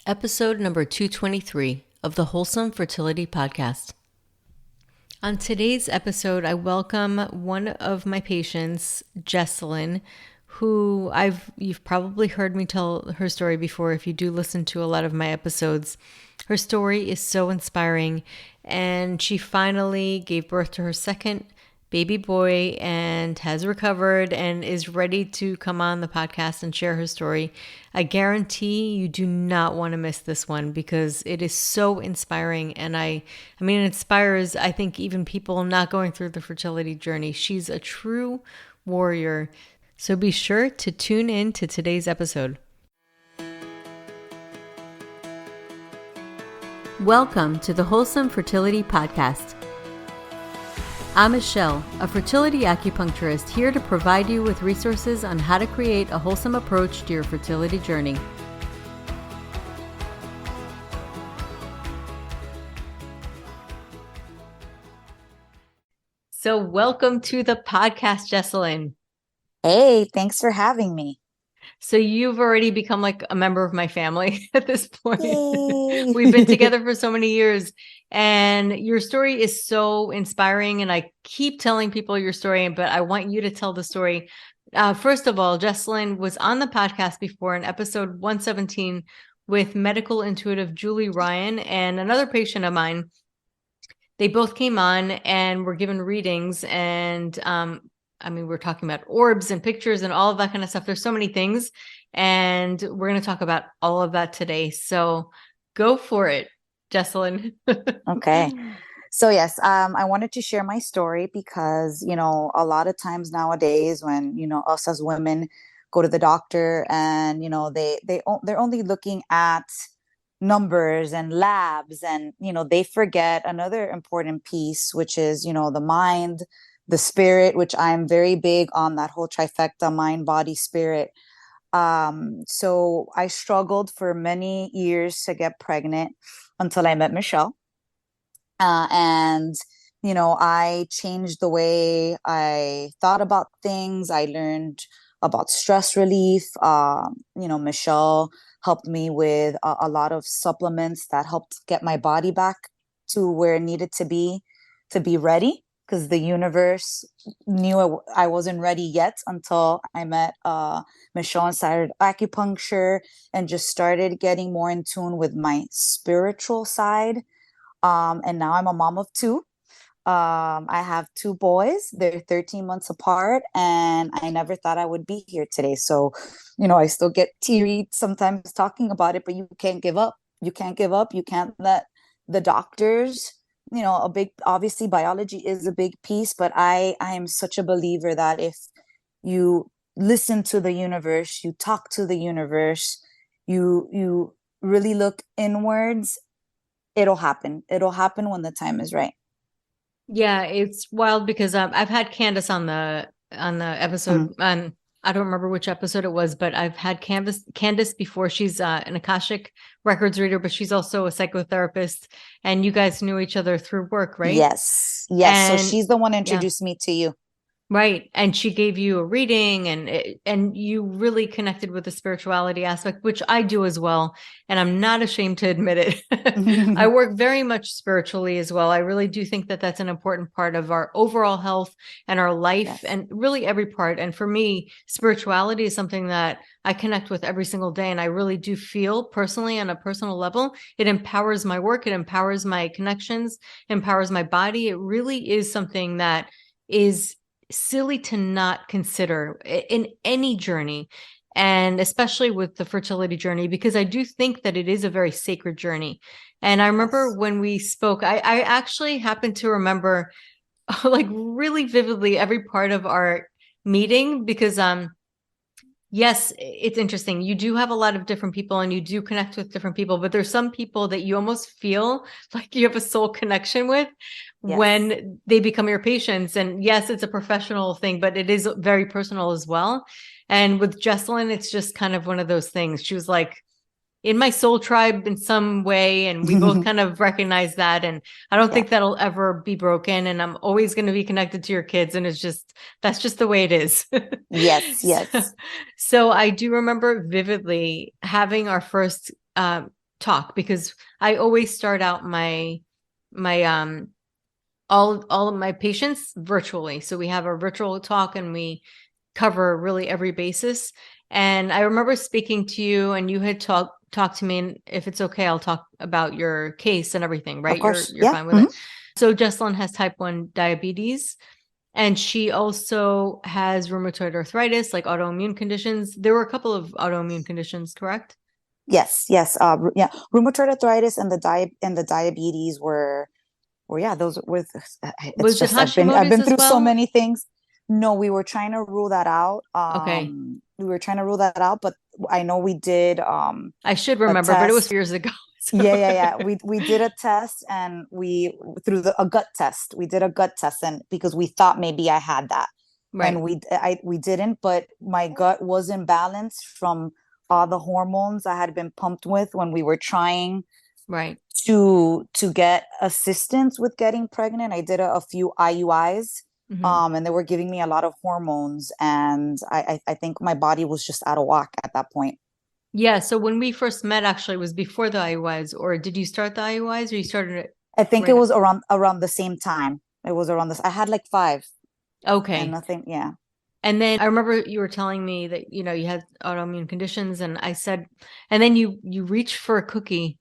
Episode number 223 of the Wholesome Fertility Podcast. On today's episode, I welcome one of my patients, Jeselyn, who you've probably heard me tell her story before if you do listen to a lot of my episodes. Her story is so inspiring, and she finally gave birth to her second baby boy and has recovered and is ready to come on the podcast and share her story. I guarantee you do not want to miss this one because it is so inspiring. And it inspires, I think, even people not going through the fertility journey. She's a true warrior. So be sure to tune in to today's episode. Welcome to the Wholesome Fertility Podcast. I'm Michelle, a fertility acupuncturist here to provide you with resources on how to create a wholesome approach to your fertility journey. So welcome to the podcast, Jeselyn. Hey, thanks for having me. So you've already become like a member of my family at this point. Yay. We've been together for so many years and your story is so inspiring. And I keep telling people your story, but I want you to tell the story. First of all, Jeselyn was on the podcast before in episode 117 with medical intuitive Julie Ryan and another patient of mine. They both came on and were given readings and we're talking about orbs and pictures and all of that kind of stuff. There's so many things, and we're going to talk about all of that today. So go for it, Jeselyn. Okay. So yes, I wanted to share my story because, a lot of times nowadays when, us as women go to the doctor and, they're only looking at numbers and labs and, they forget another important piece, which is, the mind, the spirit, which I'm very big on that whole trifecta, mind, body, spirit. So I struggled for many years to get pregnant until I met Michelle. I changed the way I thought about things. I learned about stress relief. Michelle helped me with a lot of supplements that helped get my body back to where it needed to be ready. Because the universe knew I wasn't ready yet until I met Michelle and started acupuncture and just started getting more in tune with my spiritual side. And now I'm a mom of two. I have two boys. They're 13 months apart, and I never thought I would be here today. So, I still get teary sometimes talking about it, but you can't give up. You can't give up. You can't let the doctors... obviously biology is a big piece, but I am such a believer that if you listen to the universe, you talk to the universe, you really look inwards, it'll happen. It'll happen when the time is right. Yeah, it's wild because I've had Candace on the episode, and I don't remember which episode it was, but I've had Candace before. She's an Akashic records reader, but she's also a psychotherapist. And you guys knew each other through work, right? Yes. So she's the one introduced me to you. Right. And she gave you a reading and you really connected with the spirituality aspect, which I do as well. And I'm not ashamed to admit it. I work very much spiritually as well. I really do think that that's an important part of our overall health and our life and really every part. And for me, spirituality is something that I connect with every single day. And I really do feel personally on a personal level, it empowers my work. It empowers my connections, empowers my body. It really is something that is silly to not consider in any journey, and especially with the fertility journey, because I do think that it is a very sacred journey. And I remember when we spoke, I actually happen to remember like really vividly every part of our meeting because yes, it's interesting. You do have a lot of different people and you do connect with different people, but there's some people that you almost feel like you have a soul connection with when they become your patients. And yes, it's a professional thing, but it is very personal as well. And with Jeselyn, it's just kind of one of those things. She was like in my soul tribe in some way. And we both kind of recognize that. And I don't think that'll ever be broken. And I'm always going to be connected to your kids. And that's just the way it is. Yes. So I do remember vividly having our first talk, because I always start out my all of my patients virtually. So we have a virtual talk and we cover really every basis. And I remember speaking to you and you had talked to me, and if it's okay, I'll talk about your case and everything, Of right? course. You're Yeah. fine with it. So Jeselyn has type 1 diabetes, and she also has rheumatoid arthritis, like autoimmune conditions. There were a couple of autoimmune conditions, correct? Yes. Yes. Yeah. Rheumatoid arthritis and the diabetes were yeah, those were, it's Was it just, I've Hashimoto's been as through so well? many things. No, we were trying to rule that out. Okay. We were trying to rule that out, but I know we did I should a remember, but it was test. years ago. Yeah, So yeah, yeah. We did a test, and we through a gut test. We did a gut test, and because we thought maybe I had that, right, and we didn't, but my gut was imbalanced from all the hormones I had been pumped with when we were trying right. to get assistance with getting pregnant. I did a few IUIs, Hmm. and they were giving me a lot of hormones, and I think my body was just out of whack at that point. Yeah. So when we first met, actually, it was before the IUIs, or did you start the IUIs, or you started it I think it right now? was around the same time. It was around this. I had like five and Okay. nothing. Yeah. And then I remember you were telling me that, you had autoimmune conditions, and I said, and then you reached for a cookie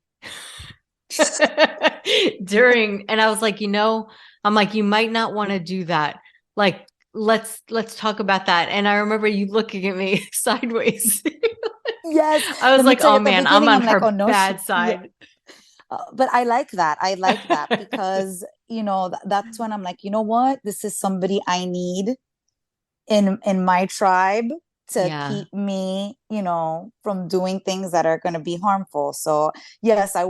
during, and I was like, I'm like, you might not want to do that. Like, let's talk about that. And I remember you looking at me sideways. Yes. I was Let me like, tell you, oh at the man, I'm beginning, on I'm like, oh her no, bad yeah. side. But I like that. I like that because, that's when I'm like, you know what? This is somebody I need in my tribe to Yeah. keep me, from doing things that are going to be harmful. So yes, I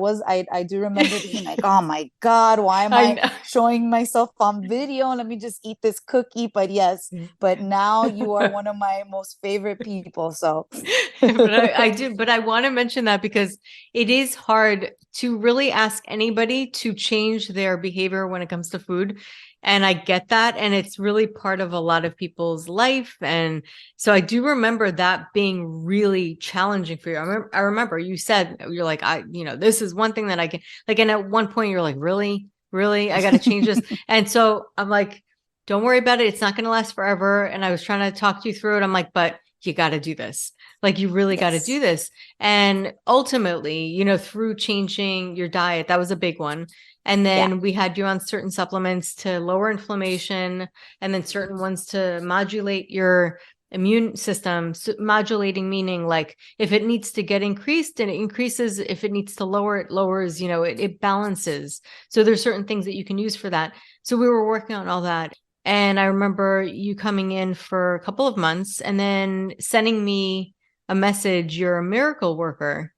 do remember being like, oh my God, why am I I know. showing myself on video? Let me just eat this cookie. But yes, but now you are one of my most favorite people. So But I do, but I want to mention that because it is hard to really ask anybody to change their behavior when it comes to food. And I get that. And it's really part of a lot of people's life. And so I do remember that being really challenging for you. I remember you said, you're like, this is one thing that I can, like, and at one point you're like, really, I got to change this. And so I'm like, don't worry about it. It's not going to last forever. And I was trying to talk you through it. I'm like, but you got to do this. Like, you really got to do yes, this. And ultimately, through changing your diet, that was a big one. And yeah, then we had you on certain supplements to lower inflammation, and then certain ones to modulate your immune system. So modulating meaning, like, if it needs to get increased, and it increases; if it needs to lower, it lowers. It balances. So there's certain things that you can use for that. So we were working on all that. And I remember you coming in for a couple of months and then sending me a message, you're a miracle worker,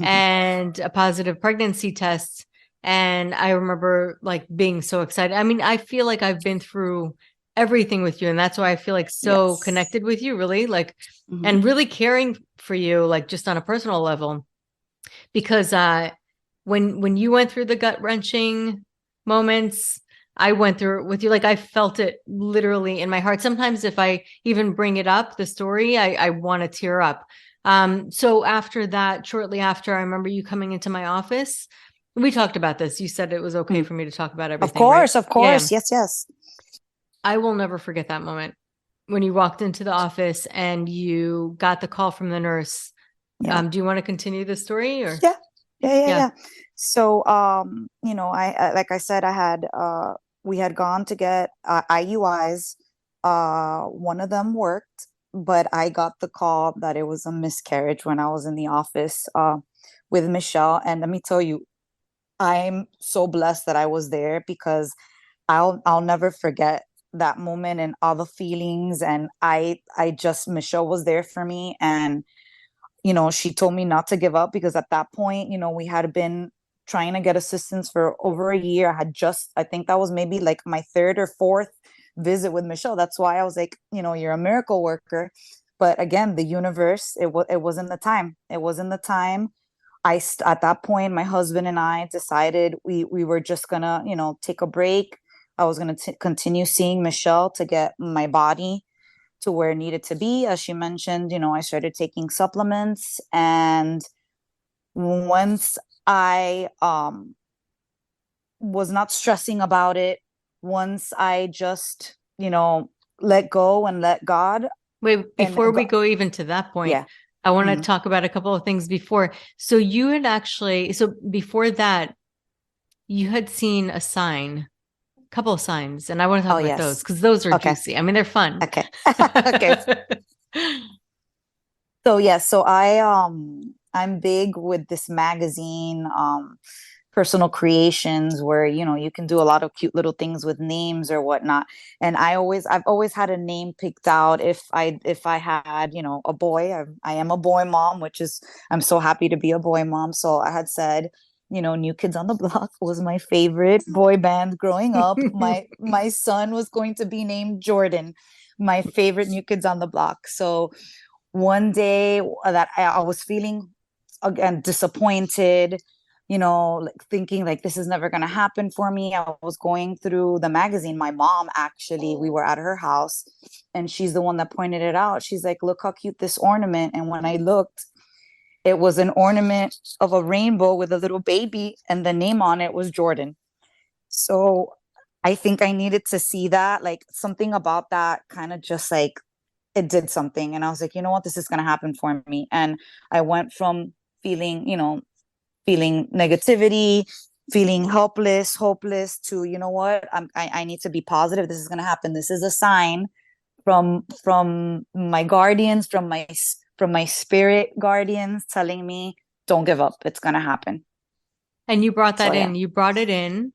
and a positive pregnancy test. And I remember like being so excited. I mean, I feel like I've been through everything with you. And that's why I feel like so yes. connected with you, really, like, Mhm. and really caring for you, like, just on a personal level. Because when you went through the gut wrenching moments, I went through it with you. Like, I felt it literally in my heart. Sometimes if I even bring it up, the story, I want to tear up. So after that, shortly after, I remember you coming into my office. We talked about this. You said it was okay Mm. for me to talk about Of everything, right? course, of Yeah. course. Yes, yes. I will never forget that moment when you walked into the office and you got the call from the nurse. Yeah. Do you want to continue the story, or? Yeah. Yeah, yeah, Yeah. yeah. So, like I said, we had gone to get IUIs. One of them worked, but I got the call that it was a miscarriage when I was in the office with Michelle. And let me tell you, I'm so blessed that I was there because I'll never forget that moment and all the feelings. And I just Michelle was there for me, and she told me not to give up because at that point, we had been trying to get assistance for over a year. I think that was maybe like my third or fourth visit with Michelle. That's why I was like, you're a miracle worker. But again, the universe, it wasn't the time. It wasn't the time. At that point, my husband and I decided we were just gonna, take a break. I was gonna continue seeing Michelle to get my body to where it needed to be. As she mentioned, I started taking supplements, and once I was not stressing about it, once I just, let go and let God Wait, and before we go, go even to that point, yeah. I want to Hmm. talk about a couple of things before. So you had actually, so before that, you had seen a sign, a couple of signs, and I want to talk Oh, about those yes. because those are Okay. juicy. I mean, they're fun. Okay. Okay. So yeah, so I'm big with this magazine, personal creations where you can do a lot of cute little things with names or whatnot. And I've always had a name picked out if I had a boy. I am a boy mom, which is I'm so happy to be a boy mom. So I had said, New Kids on the Block was my favorite boy band growing up. My son was going to be named Jordan, my favorite New Kids on the Block. So one day that I was feeling again disappointed, like thinking like this is never going to happen for me. I was going through the magazine. My mom, actually, we were at her house and she's the one that pointed it out. She's like, look how cute this ornament. And when I looked, it was an ornament of a rainbow with a little baby and the name on it was Jordan. So I think I needed to see that, like something about that kind of just like it did something. And I was like, you know what, this is going to happen for me. And I went from feeling, feeling negativity, feeling helpless, hopeless to, you know what, I need to be positive. This is going to happen. This is a sign from my guardians, from my spirit guardians telling me, don't give up. It's going to happen. And you brought So that yeah, in. You brought it in.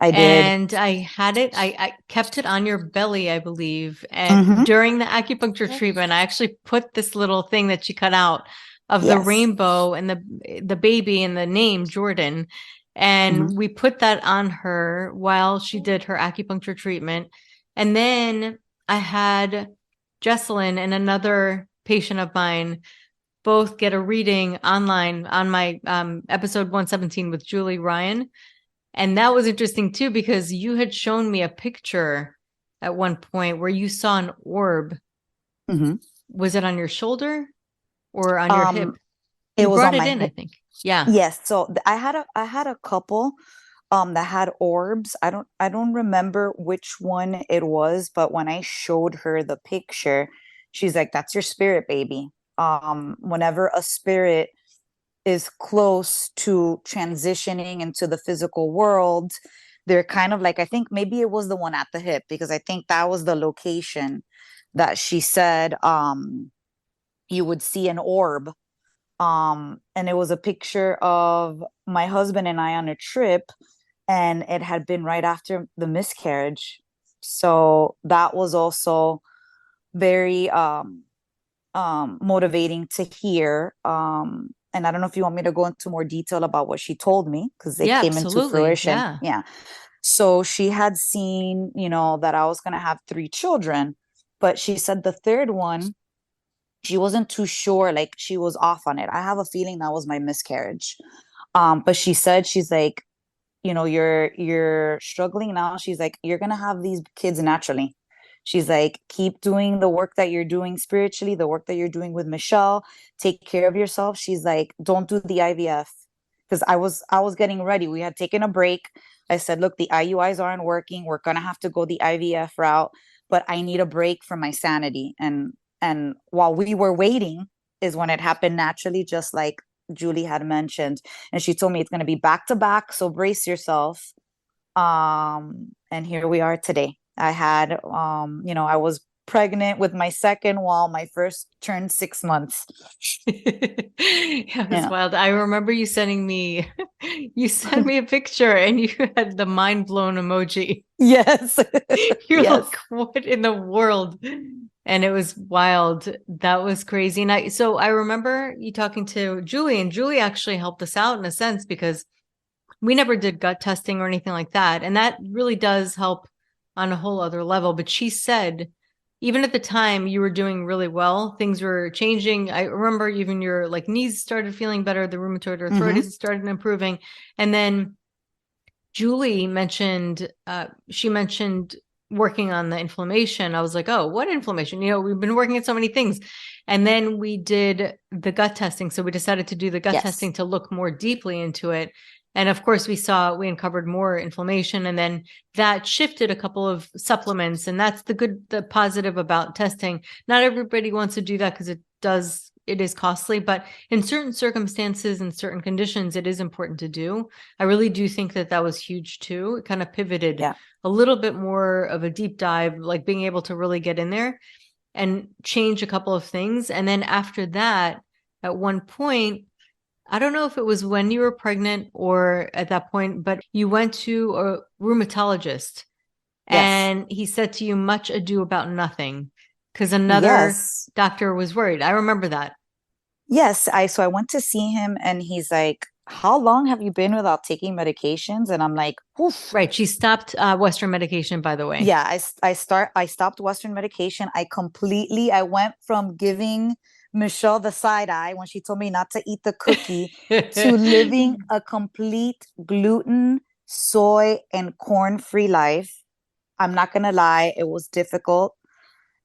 I did. And I had it, I kept it on your belly, I believe. And Mm-hmm. during the acupuncture treatment, I actually put this little thing that she cut out of the Yes. rainbow and the baby and the name Jordan. Mm-hmm. And we put that on her while she did her acupuncture treatment. And then I had Jeselyn and another patient of mine both get a reading online on my episode 117 with Julie Ryan. And that was interesting too, because you had shown me a picture at one point where you saw an orb. Mm-hmm. Was it on your shoulder or on your Um, hip? it You was brought on it my in, I hip. think. Yeah. Yes, so I had a couple that had orbs. I don't remember which one it was, but when I showed her the picture, she's like, "That's your spirit, baby." Whenever a spirit is close to transitioning into the physical world, they're kind of like, I think maybe it was the one at the hip because I think that was the location that she said you would see an orb, and it was a picture of my husband and I on a trip, and it had been right after the miscarriage. So that was also very motivating to hear. And I don't know if you want me to go into more detail about what she told me because they Yeah, came into absolutely. fruition. Yeah. Yeah. So she had seen, that I was going to have three children, but she said the third one, she wasn't too sure, like she was off on it. I have a feeling that was my miscarriage. But she said, she's like, you're struggling now. She's like, you're gonna have these kids naturally. She's like, keep doing the work that you're doing spiritually, the work that you're doing with Michelle. Take care of yourself. She's like, don't do the IVF. Because I was getting ready. We had taken a break. I said, look, the IUIs aren't working. We're gonna have to go the IVF route, but I need a break for my sanity. And while we were waiting is when it happened naturally, just like Julie had mentioned. And she told me it's going to be back to back, so brace yourself. And here we are today. I had I was pregnant with my second while my first turned 6 months. Yeah, it was Yeah. wild. I remember you sending me, you sent me a picture and you had the mind blown emoji. Yes. You're Yes. like, what in the world? And it was wild. That was crazy. And I remember you talking to Julie, and Julie actually helped us out in a sense because we never did gut testing or anything like that. And that really does help on a whole other level. But she said, even at the time you were doing really well, things were changing. I remember even your like knees started feeling better, the rheumatoid Mm-hmm. arthritis started improving. And then Julie mentioned, she mentioned working on the inflammation, I was like, oh, what inflammation? We've been working at so many things. And then we did the gut testing. So we decided to do the gut Yes. testing to look more deeply into it. And of course, we uncovered more inflammation, and then that shifted a couple of supplements. And that's the positive about testing. Not everybody wants to do that because it is costly, but in certain circumstances and certain conditions, it is important to do. I really do think that was huge too. It kind of pivoted Yeah. a little bit more of a deep dive, like being able to really get in there and change a couple of things. And then after that, at one point, I don't know if it was when you were pregnant or at that point, but you went to a rheumatologist Yes. and he said to you, much ado about nothing, because another Yes. doctor was worried. I remember that. Yes. I went to see him and he's like, how long have you been without taking medications? And I'm like, oof. Right. She stopped Western medication, by the way. Yeah, I stopped Western medication. I went from giving Michelle the side eye when she told me not to eat the cookie to living a complete gluten, soy, and corn-free life. I'm not gonna lie, it was difficult,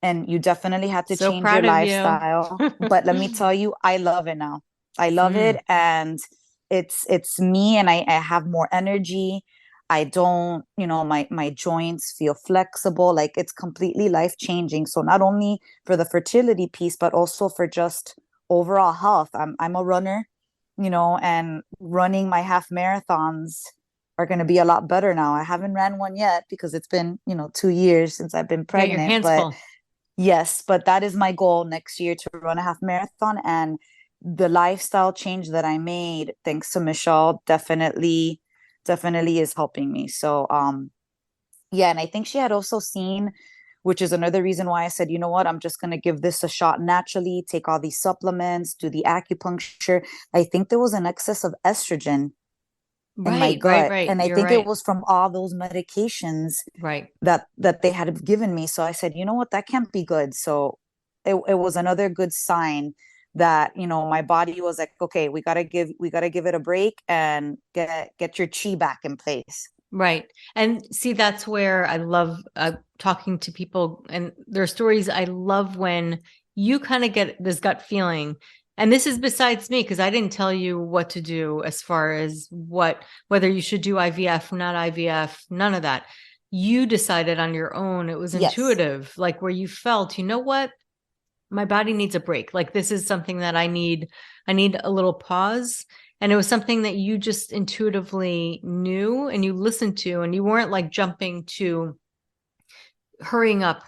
and you definitely had to So change your proud of you. lifestyle. But let me tell you, I love it now. I love it, Mm, and it's me, and I have more energy. I don't, my joints feel flexible. Like it's completely life changing. So not only for the fertility piece, but also for just overall health. I'm a runner, and running my half marathons are going to be a lot better now. I haven't ran one yet because it's been, 2 years since I've been get your pregnant, hands but full. yes, but that is my goal next year to run a half marathon. And the lifestyle change that I made, thanks to Michelle, definitely is helping me. So, yeah, and I think she had also seen, which is another reason why I said, you know what, I'm just going to give this a shot naturally, take all these supplements, do the acupuncture. I think there was an excess of estrogen in my Right, right, gut, right. and I You're think it right. was from all those medications Right. that they had given me. So I said, you know what, that can't be good. So it was another good sign that, my body was like, okay, we gotta give it a break and get your chi back in place. Right. And see, that's where I love talking to people and their stories. I love when you kind of get this gut feeling. And this is besides me, because I didn't tell you what to do as far as whether you should do IVF, not IVF, none of that. You decided on your own. It was Yes. intuitive, like where you felt, you know what? My body needs a break. Like this is something that I need a little pause. And it was something that you just intuitively knew and you listened to, and you weren't like jumping to hurrying up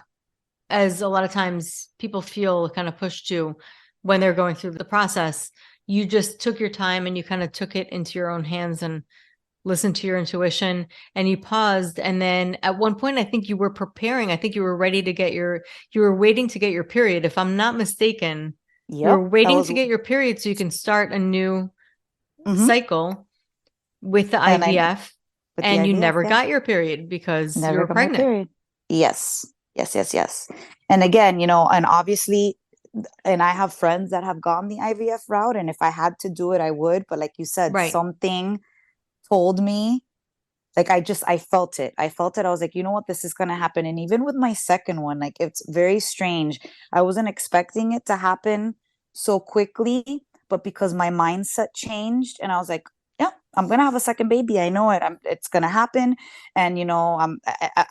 as a lot of times people feel kind of pushed to when they're going through the process. You just took your time and you kind of took it into your own hands and listened to your intuition, and you paused. And then at one point, I think you were preparing. I think you were ready to you were waiting to get your period. If I'm not mistaken, you were Yep. That waiting was to get your period so you can start a new hmm cycle with the and I IVF, with the and you IVF, never yeah. got your period because you Never were got my pregnant. period. Yes. Yes, yes, yes. And again, and obviously, and I have friends that have gone the IVF route, and if I had to do it, I would. But like you said, Right. something told me, like I felt it. I felt it. I was like, you know what, this is gonna happen. And even with my second one, like it's very strange. I wasn't expecting it to happen so quickly, but because my mindset changed, and I was like, yeah, I'm gonna have a second baby. I know it. It's gonna happen, and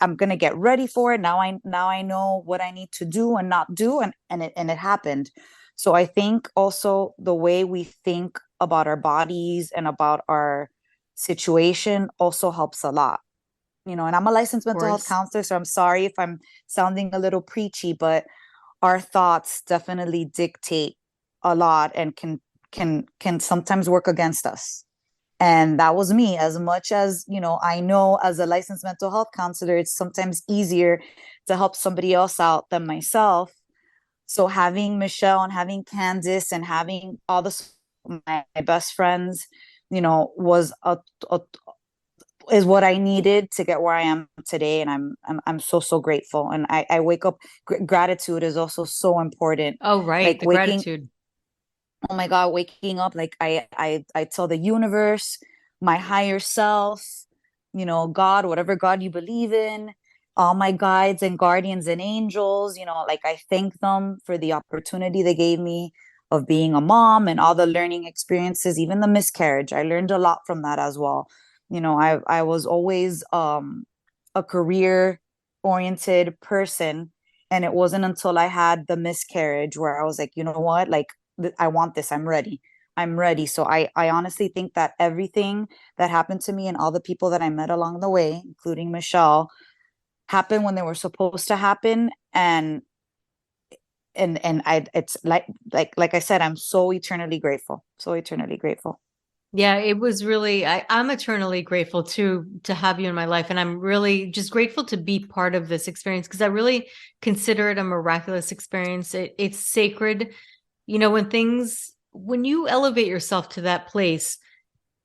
I'm gonna get ready for it. Now I know what I need to do and not do, and it happened. So I think also the way we think about our bodies and about our situation also helps a lot. And I'm a licensed Of mental health course. counselor, so I'm sorry if I'm sounding a little preachy, but our thoughts definitely dictate a lot and can sometimes work against us. And that was me. As much as, I know as a licensed mental health counselor, it's sometimes easier to help somebody else out than myself. So having Michelle and having Candice and having all my best friends, was is what I needed to get where I am today, and I'm so grateful. And I wake up. Gratitude is also so important. Oh, right. Like The waking, gratitude. oh my God, waking up. Like I tell the universe, my higher self, God, whatever God you believe in, all my guides and guardians and angels, like I thank them for the opportunity they gave me of being a mom and all the learning experiences, even the miscarriage. I learned a lot from that as well. I was always a career oriented person, and it wasn't until I had the miscarriage where I was like, you know what, like I want this. I'm ready. So I honestly think that everything that happened to me and all the people that I met along the way, including Michelle, happened when they were supposed to happen. And I it's like I said, I'm so eternally grateful. So eternally grateful. Yeah, it was really, I'm eternally grateful to have you in my life. And I'm really just grateful to be part of this experience because I really consider it a miraculous experience. It's sacred. When you elevate yourself to that place,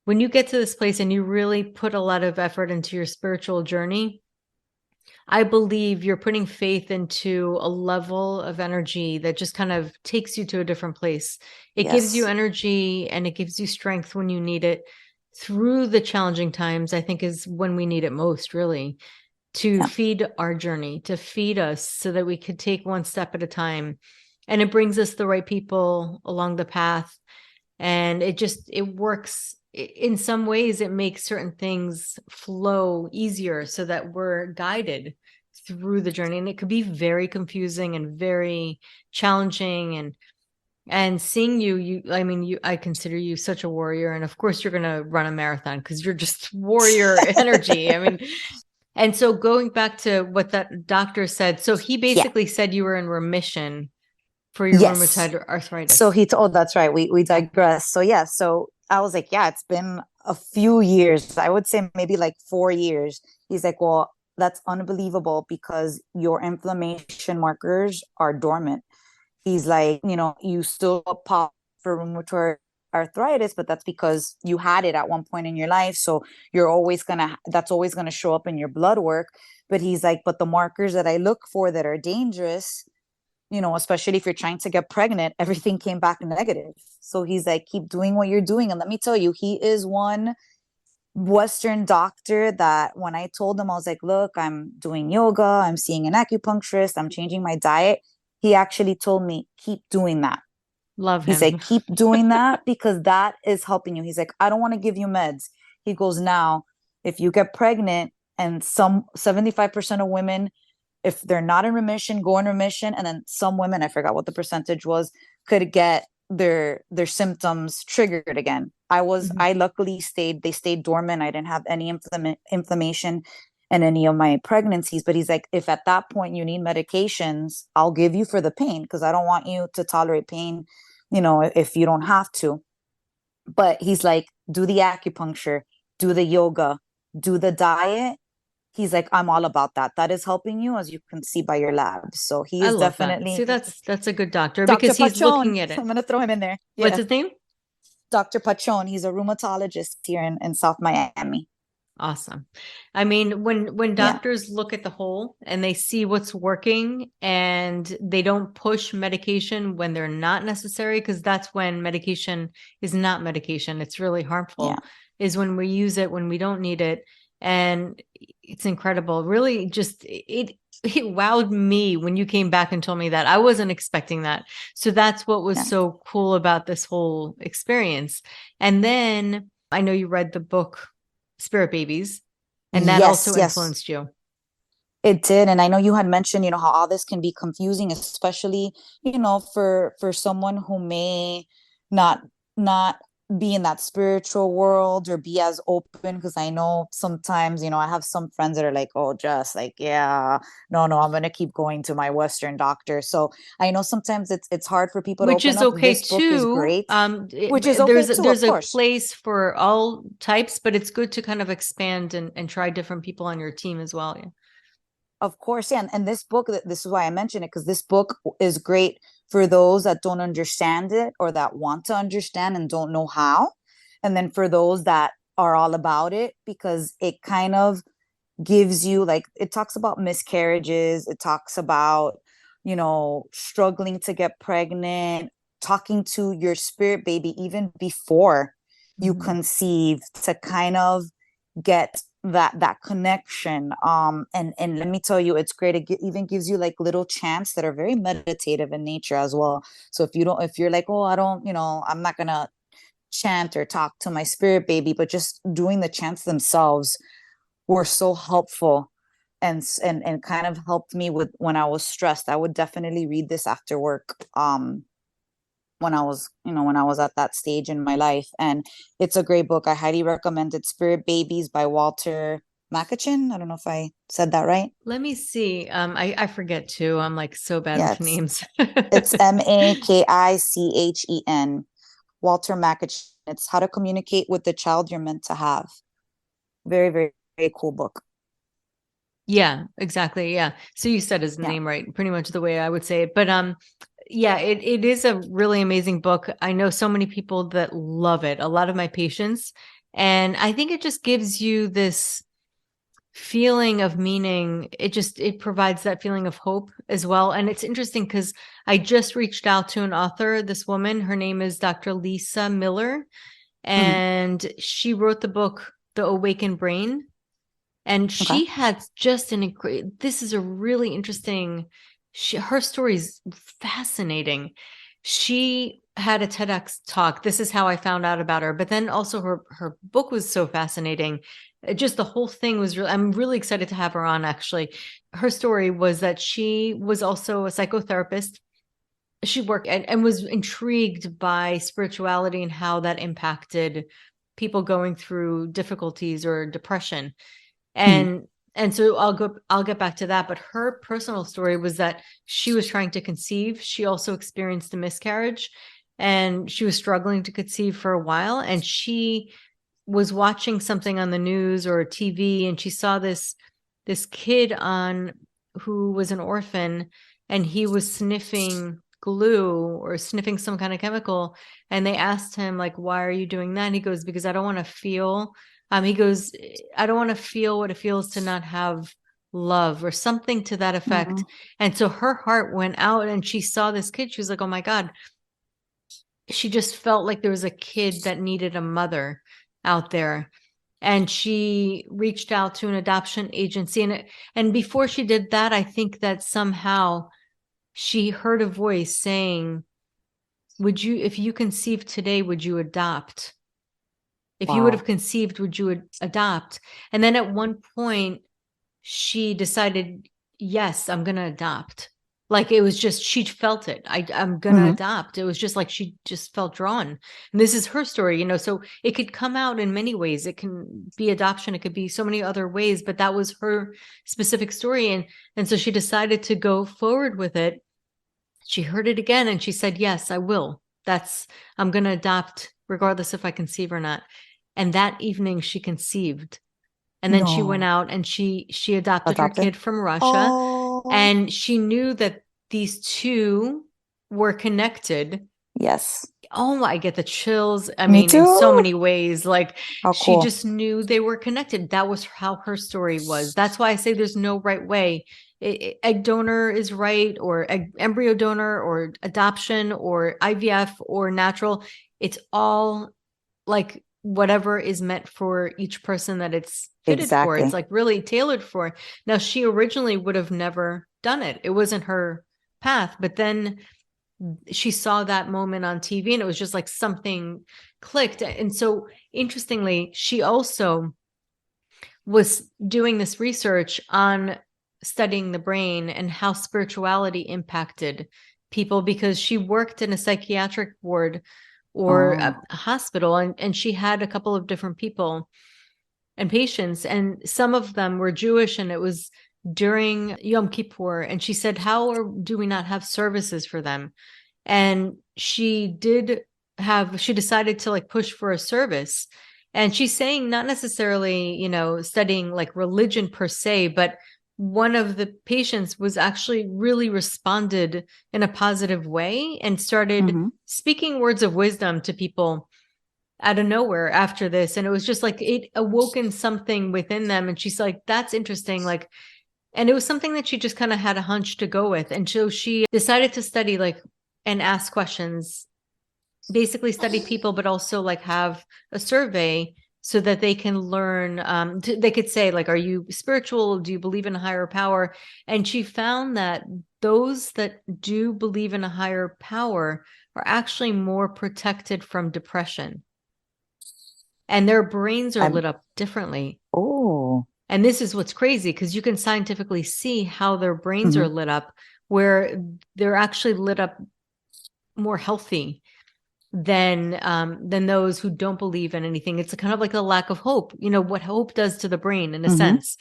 when you get to this place and you really put a lot of effort into your spiritual journey, I believe you're putting faith into a level of energy that just kind of takes you to a different place. It gives you Yes. energy and it gives you strength when you need it through the challenging times, I think is when we need it most, really, to Yeah. feed our journey, to feed us so that we could take one step at a time. And it brings us the right people along the path. And it works in some ways. It makes certain things flow easier so that we're guided through the journey. And it could be very confusing and very challenging. And seeing I consider you such a warrior. And of course you're going to run a marathon because you're just warrior energy. And so going back to what that doctor said, so he Yeah. basically said you were in remission for your Yes. rheumatoid So arthritis. that's right. We digress. So yeah, so I was like, yeah, it's been a few years. I would say maybe like 4 years. He's like, well, that's unbelievable because your inflammation markers are dormant. He's like, you still pop for rheumatoid arthritis, but that's because you had it at one point in your life. So that's always gonna show up in your blood work. But he's like, but the markers that I look for that are dangerous, especially if you're trying to get pregnant, everything came back negative. So he's like, keep doing what you're doing. And let me tell you, he is one Western doctor that when I told him, I was like, look, I'm doing yoga, I'm seeing an acupuncturist, I'm changing my diet. He actually told me, keep doing that. Love He's him. like, keep doing that because that is helping you. He's like, I don't want to give you meds. He goes, now, if you get pregnant and some 75% of women, if they're not in remission, go in remission. And then some women, I forgot what the percentage was, could get their symptoms triggered again. Mhm. I luckily they stayed dormant. I didn't have any inflammation in any of my pregnancies. But he's like, if at that point you need medications, I'll give you for the pain because I don't want you to tolerate pain, if you don't have to. But he's like, do the acupuncture, do the yoga, do the diet. He's like, I'm all about that. That is helping you, as you can see by your labs. So he I is love that. See, definitely that's a good doctor Dr. because he's Pachon. looking at I'm it. going to throw him in there. What's Yeah. his name? Dr. Pachon. He's a rheumatologist here in South Miami. Awesome. When Yeah. doctors look at the whole and they see what's working and they don't push medication when they're not necessary, because that's when medication is not medication. It's really Yeah. harmful, is when we use it when we don't need it. And it's incredible. Really just it wowed me when you came back and told me that. I wasn't expecting that. So that's what was Yeah. so cool about this whole experience. And then I know you read the book Spirit Babies, and that Yes. also Yes. influenced you. It did. And I know you had mentioned, how all this can be confusing, especially, for someone who may not not be in that spiritual world or be as open. Because I know sometimes, I have some friends that are like, oh, just like, yeah, no, I'm gonna keep going to my Western doctor. So I know sometimes it's hard for people to Which open is up. okay This book is too. great, which is okay There's too, of there's a course. place for all types, but it's good to kind of expand and try different people on your team as well. Yeah. Of course, yeah. And this book, this is why I mention it, because this book is great for those that don't understand it or that want to understand and don't know how. And then for those that are all about it, because it kind of gives you, like, it talks about miscarriages, it talks about, struggling to get pregnant, talking to your spirit baby even before you Mhm. conceive to kind of get that connection. And let me tell you, it's great. Even gives you like little chants that are very meditative in nature as well. So if you're like, oh, I don't, I'm not gonna chant or talk to my spirit baby, but just doing the chants themselves were so helpful, and kind of helped me with when I was stressed. I would definitely read this after work. When I was, when I was at that stage in my life. And it's a great book. I highly recommend it. Spirit Babies by Walter Macachin. I don't know if I said that right. Let me see. I forget too. I'm like so bad Yeah, with names. it's Makichen. Walter Macachin. It's How to Communicate with the Child You're Meant to Have. Very, very, very cool book. Yeah, exactly. Yeah. So you said his Yeah. name right, pretty much the way I would say it. But yeah, it is a really amazing book. I know so many people that love it, a lot of my patients. And I think it just gives you this feeling of meaning. It provides that feeling of hope as well. And it's interesting because I just reached out to an author, this woman, her name is Dr. Lisa Miller, Mhm. and she wrote the book, The Awakened Brain. And Okay. she had just this is a really interesting, her story is fascinating. She had a TEDx talk. This is how I found out about her. But then also her book was so fascinating. Just the whole thing was really, I'm really excited to have her on actually. Her story was that she was also a psychotherapist. She worked and was intrigued by spirituality and how that impacted people going through difficulties or depression. Mhm. And so I'll get back to that, but her personal story was that she was trying to conceive. She also experienced a miscarriage, and she was struggling to conceive for a while, and she was watching something on the news or TV, and she saw this kid on who was an orphan, and he was sniffing glue or sniffing some kind of chemical, and they asked him like, why are you doing that? And he goes, because I don't want to feel he goes, I don't want to feel what it feels to not have love or something to that effect. Mhm. And so her heart went out and she saw this kid. She was like, oh my God. She just felt like there was a kid that needed a mother out there. And she reached out to an adoption agency. And before she did that, I think that somehow she heard a voice saying, would you, if you conceived today, would you adopt? If you would have Wow. conceived, would you adopt? And then at one point, she decided, yes, I'm going to adopt. Like it was just, she felt it. I'm going to Mhm. adopt. It was just like she just felt drawn. And this is her story, so it could come out in many ways. It can be adoption. It could be so many other ways, but that was her specific story. And so she decided to go forward with it. She heard it again and she said, yes, I will. I'm going to adopt regardless if I conceive or not. And that evening she conceived. And then she went No. out and she adopted her Adopted. kid from Russia. Oh, And she knew that these two were connected. yes. Oh, I get the chills. I Me mean, in so too. many ways, like How she cool. just knew they were connected. That was how her story was. That's why I say there's no right way. Egg donor is right, or embryo donor, or adoption, or IVF, or natural. It's all like whatever is meant for each person that it's fitted for. It's Exactly. like really tailored for. Now, she originally would have never done it. It wasn't her path, but then she saw that moment on TV and it was just like something clicked. And so interestingly, she also was doing this research on studying the brain and how spirituality impacted people because she worked in a psychiatric ward or Oh. a hospital, and she had a couple of different people and patients, and some of them were Jewish, and it was during Yom Kippur, and she said, do we not have services for them? And she decided to like push for a service. And she's saying not necessarily, studying like religion per se, but one of the patients was actually really responded in a positive way and started Mm-hmm. speaking words of wisdom to people out of nowhere after this. And it was just like it awoken something within them. And she's like, that's interesting. Like, and it was something that she just kind of had a hunch to go with. And so she decided to study like and ask questions, basically study people, but also like have a survey so that they can learn. They could say, like, are you spiritual? Do you believe in a higher power? And she found that those that do believe in a higher power are actually more protected from depression, and their brains are I'm lit up differently. oh. And this is what's crazy, because you can scientifically see how their brains Hmm. are lit up, where they're actually lit up more healthy than those who don't believe in anything. It's kind of like a lack of hope, what hope does to the brain in a Hmm. sense.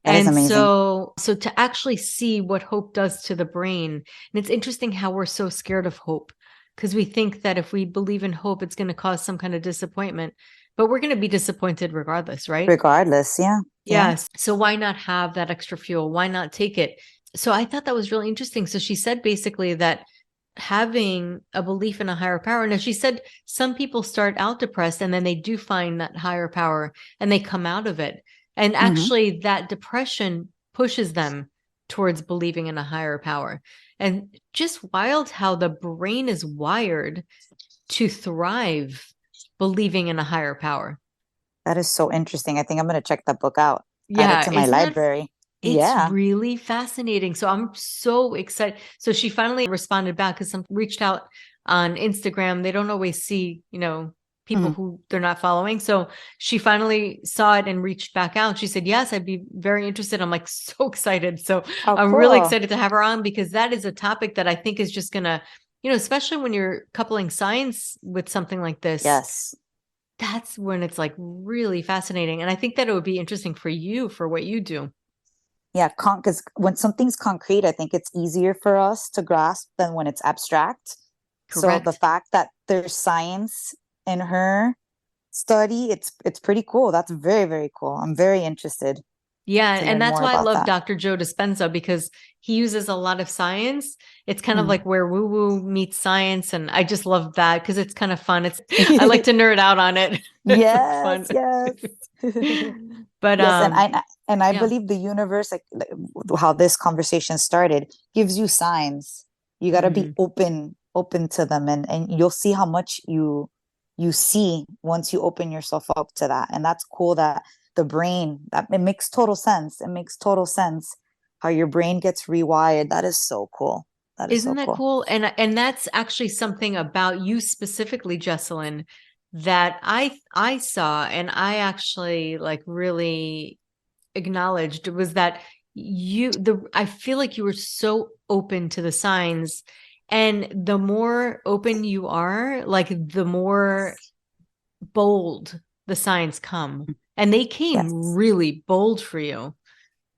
That is And amazing. so to actually see what hope does to the brain, and it's interesting how we're so scared of hope, because we think that if we believe in hope, it's going to cause some kind of disappointment, but we're going to be disappointed regardless, right? Regardless, yeah, yeah. Yes. So why not have that extra fuel? Why not take it? So I thought that was really interesting. So she said basically that having a belief in a higher power. Now, she said some people start out depressed and then they do find that higher power and they come out of it. And Hmm. actually, that depression pushes them towards believing in a higher power. And just wild how the brain is wired to thrive believing in a higher power. That is so interesting. I think I'm going to check that book out. Add it Yeah, to my isn't that library. It's Yeah. really fascinating. So I'm so excited. So she finally responded back, because some reached out on Instagram. They don't always see, people Hmm. who they're not following. So she finally saw it and reached back out. She said, yes, I'd be very interested. I'm like so excited. So Oh, I'm really cool. excited to have her on, because that is a topic that I think is just gonna, especially when you're coupling science with something like this, Yes. that's when it's like really fascinating. And I think that it would be interesting for you for what you do. Yeah, because when something's concrete, I think it's easier for us to grasp than when it's abstract. So the Correct. fact that there's science in her study, it's pretty cool. That's very, very cool. I'm very interested Yeah, to and learn that's more why I about love that. Dr. Joe Dispenza, because he uses a lot of science. It's kind of Mhm. like where woo-woo meets science, and I just love that because it's kind of fun. I like to nerd out on it. It's so Yes, fun. yes. But Yes, and I yeah. believe the universe, like how this conversation started, gives you signs. You got to be Mhm. open to them, and you'll see how much you see once you open yourself up to that. And that's cool that the brain, that it makes total sense. It makes total sense how your brain gets rewired. That is so cool. That is Isn't so that cool. cool? And that's actually something about you specifically, Jeselyn, that I saw and I actually like really acknowledged, was that I feel like you were so open to the signs, and the more open you are, like the more bold the signs come, and they came Yes. really bold for you.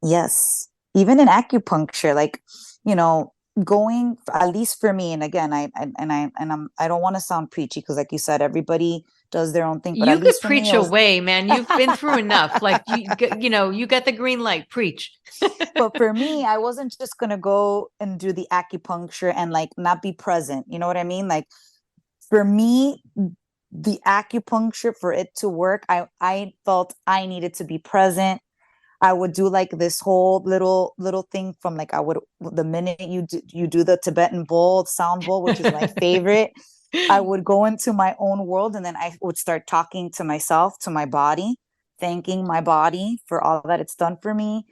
Yes. Even in acupuncture, like, you know, going at least for me, and again, I don't want to sound preachy because like you said, everybody does their own thing, but You at could least for me, preach it was away, man. You've been through enough. Like you got the green light. Preach. but for me, I wasn't just gonna go and do the acupuncture and like not be present. You know what I mean? Like for me, the acupuncture for it to work, I felt I needed to be present. I would do like this whole little thing from like I would the minute you do the Tibetan bowl sound bowl, which is my favorite. I would go into my own world and then I would start talking to myself, to my body, thanking my body for all that it's done for me,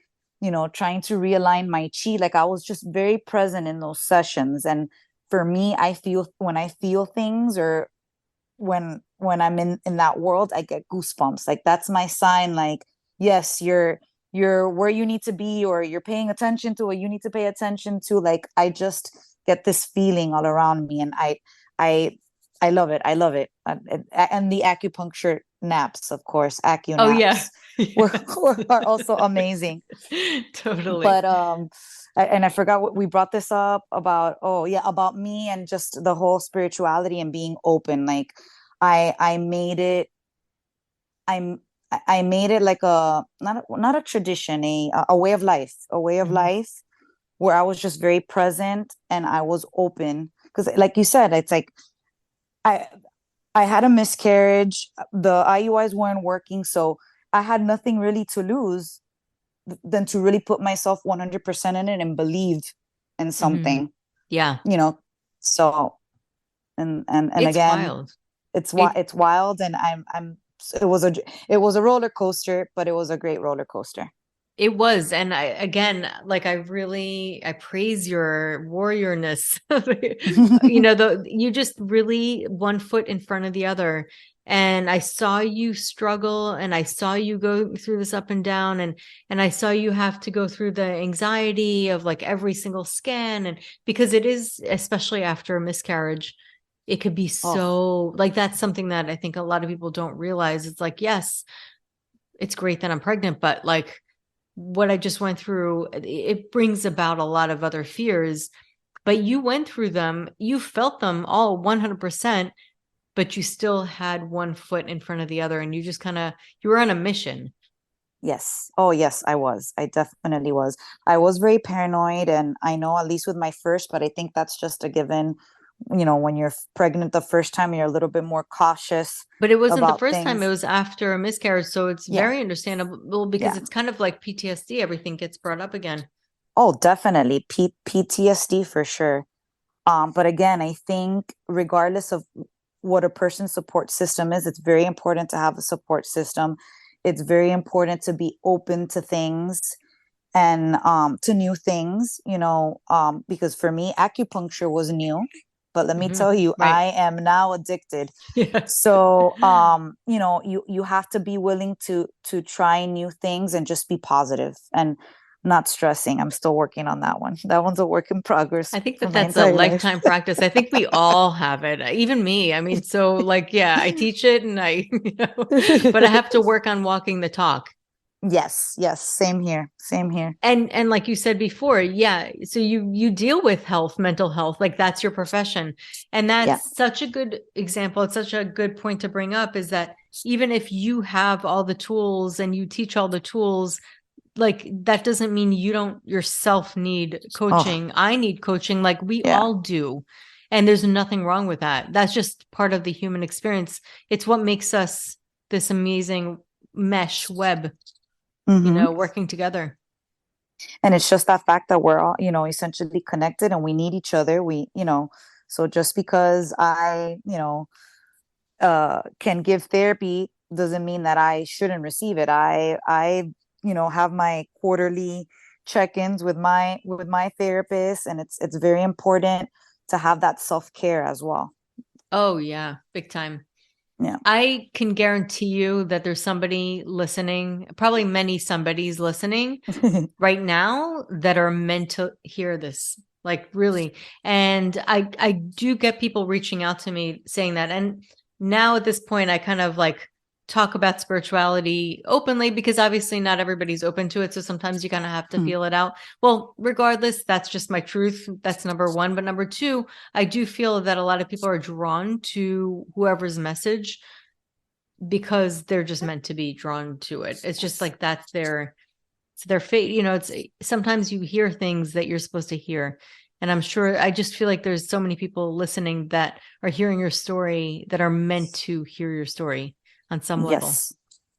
trying to realign my chi. Like I was just very present in those sessions. And for me, I feel when I feel things or when I'm in that world, I get goosebumps. Like that's my sign, like, yes, you're where you need to be, or you're paying attention to what you need to pay attention to. Like I just get this feeling all around me, and I I love it. I love it. And the acupuncture naps, of course, acu Oh yeah. naps were, Yes. are also amazing. Totally. But and I forgot what we brought this up about. Oh yeah, about me and just the whole spirituality and being open. Like I made it. I'm I made it like a not a tradition, a way of life, Mhm. where I was just very present and I was open. Because like you said, it's like I I had a miscarriage. The IUIs weren't working, so I had nothing really to lose than to really put myself 100% in it and believe in Mhm. something, Yeah. you know. So and It's again, wild. It it's wild, and I'm it was a roller coaster, but it was a great roller coaster. It was. And I, again, like I praise your warriorness. You just really one foot in front of the other. And I saw you struggle and I saw you go through this up and down and I saw you have to go through the anxiety of like every single scan. And because it is, especially after a miscarriage, it could be Oh, so like that's something that I think a lot of people don't realize. It's like, yes, it's great that I'm pregnant, but like what I just went through, it brings about a lot of other fears, but you went through them, you felt them all 100%, but you still had one foot in front of the other and you just you were on a mission. yes. Oh, yes, I was. I definitely was. I was very paranoid, and I know at least with my first, but I think that's just a given. When you're pregnant the first time, you're a little bit more cautious But it wasn't the about first time, it things. was after a miscarriage. So it's Yeah, very understandable because yeah. it's kind of like PTSD, everything gets brought up again. Oh, definitely. PTSD for sure. But again, I think regardless of what a person's support system is, it's very important to have a support system. It's very important to be open to things and to new things, because for me, acupuncture was new. But let me Mhm. tell you, Right. I am now addicted. Yeah. So you have to be willing to try new things and just be positive and not stressing. I'm still working on that one. That one's a work in progress I think for that my that's a entire life. lifetime practice. I think we all have it, even me. I mean, so like, yeah, I teach it and but I have to work on walking the talk. Yes, yes, same here. Same here. And like you said before, yeah, so you deal with health, mental health, like that's your profession. And Yeah. that's such a good example. It's such a good point to bring up is that even if you have all the tools and you teach all the tools, like that doesn't mean you don't yourself need Oh, coaching. I need coaching like we yeah. all do. And there's nothing wrong with that. That's just part of the human experience. It's what makes us this amazing mesh web, Hmm. working together. And it's just that fact that we're all, essentially connected and we need each other. So just because I, can give therapy doesn't mean that I shouldn't receive it. I have my quarterly check-ins with my therapist, and it's very important to have that self-care as well. Oh yeah, big time. Yeah. I can guarantee you that there's somebody listening, probably many somebody's listening right now that are meant to hear this, like really. And I do get people reaching out to me saying that. And now at this point I kind of like talk about spirituality openly because obviously not everybody's open to it, so sometimes you kind of have to feel it out. Well, regardless, that's just my truth. That's number one. But number two, I do feel that a lot of people are drawn to whoever's message because they're just meant to be drawn to it. It's just Yes. like that's their fate. It's sometimes you hear things that you're supposed to hear. And I'm sure I just feel like there's so many people listening that are hearing your story that are meant to hear your story on some level. Yes.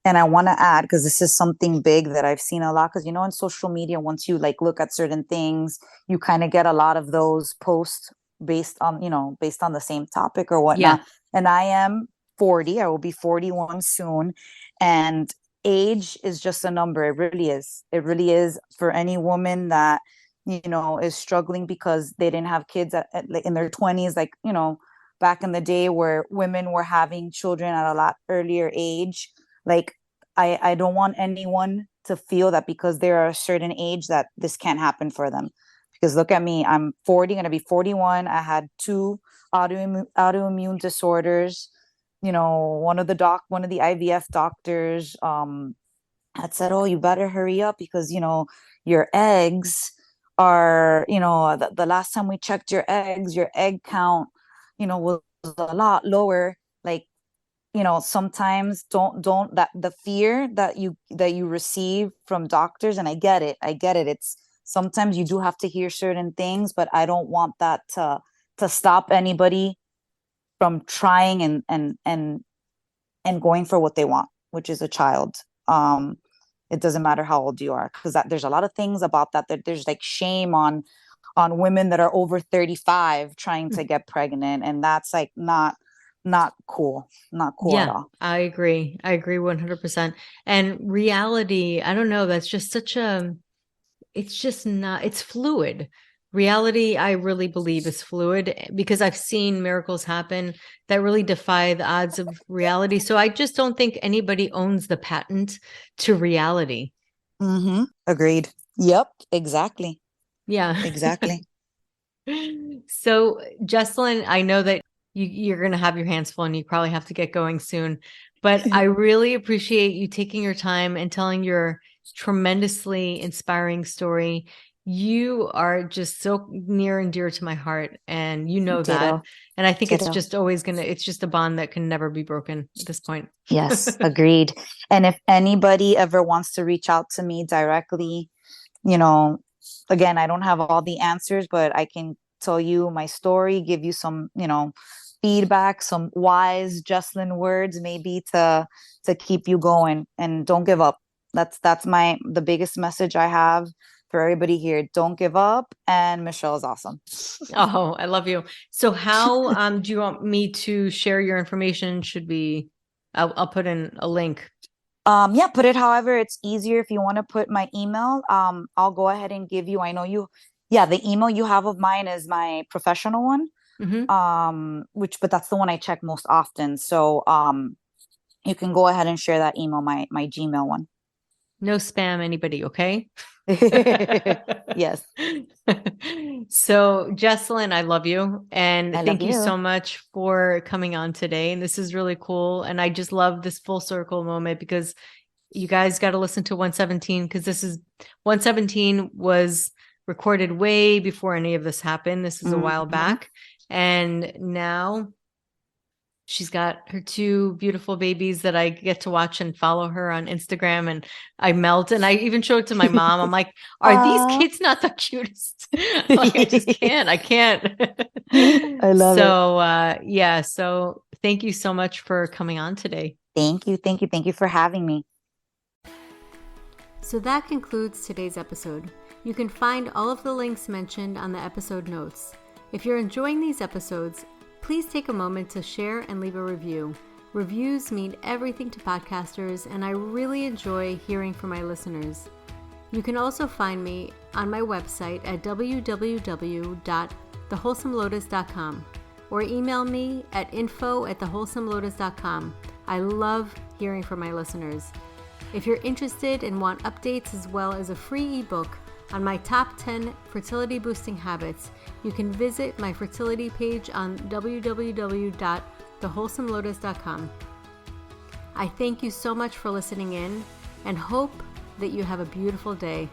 And I want to add, because this is something big that I've seen a lot, because in social media, once you like look at certain things, you kind of get a lot of those posts based on the same topic or Yeah. whatnot. And I am 40, I will be 41 soon. And age is just a number. It really is. It really is for any woman that, is struggling because they didn't have kids like in their 20s, like, back in the day where women were having children at a lot earlier age. Like, I don't want anyone to feel that because they're a certain age that this can't happen for them. Because look at me, I'm 40, gonna be 41. I had two autoimmune disorders. One of the IVF doctors had said, "Oh, you better hurry up because your eggs are, the last time we checked your eggs, your egg count, was a lot lower." Like, sometimes don't that the fear that you receive from doctors, and I get it. It's sometimes you do have to hear certain things, but I don't want that to stop anybody from trying and going for what they want, which is a child. It doesn't matter how old you are, because there's a lot of things about that there's like shame on women that are over 35 trying to get pregnant, and that's like not not cool. Not cool at Yeah, all. I agree. I agree 100%. And reality, I don't know, that's just such a, it's just not, it's fluid. Reality, I really believe, is fluid because I've seen miracles happen that really defy the odds of reality. So I just don't think anybody owns the patent to reality. Mm-hmm. Agreed. Yep, exactly. Yeah. Exactly. So, Jeselyn, I know that you're going to have your hands full and you probably have to get going soon, but I really appreciate you taking your time and telling your tremendously inspiring story. You are just so near and dear to my heart, and you know that. Ditto. And I think it's Ditto. just always it's just a bond that can never be broken at this point. Yes, agreed. And if anybody ever wants to reach out to me directly, you know, again, I don't have all the answers, but I can tell you my story, give you some, feedback, some wise Jeselyn words, maybe to keep you going, and don't give up. That's the biggest message I have for everybody here. Don't give up, and Michelle is awesome. Oh, I love you. So how do you want me to share your information? Should we I'll put in a link. Yeah, put it however it's easier. If you want to put my email, I'll go ahead and give you. I know you, yeah, the email you have of mine is my professional one. Mm-hmm. But that's the one I check most often. So you can go ahead and share that email, my Gmail one. No spam anybody, okay? Yes, So, Jeselyn, I love you. And I love thank you you. so much for coming on today. And this is really cool. And I just love this full circle moment because you guys got to listen to 117 because this is 117 was recorded way before any of this happened. This is a while Mhm. back. And now she's got her two beautiful babies that I get to watch and follow her on Instagram, and I melt. And I even showed it to my mom. I'm like, are these Aw. kids not the cutest? Like, I just can't. I can't. I love it. So, yeah. So thank you so much for coming on today. Thank you, thank you, thank you for having me. So that concludes today's episode. You can find all of the links mentioned on the episode notes. If you're enjoying these episodes, please take a moment to share and leave a review. Reviews mean everything to podcasters, and I really enjoy hearing from my listeners. You can also find me on my website at www.thewholesomelotus.com or email me at info@thewholesomelotus.com. I love hearing from my listeners. If you're interested and want updates as well as a free ebook on my top 10 fertility boosting habits, you can visit my fertility page on www.thewholesomelotus.com. I thank you so much for listening in and hope that you have a beautiful day.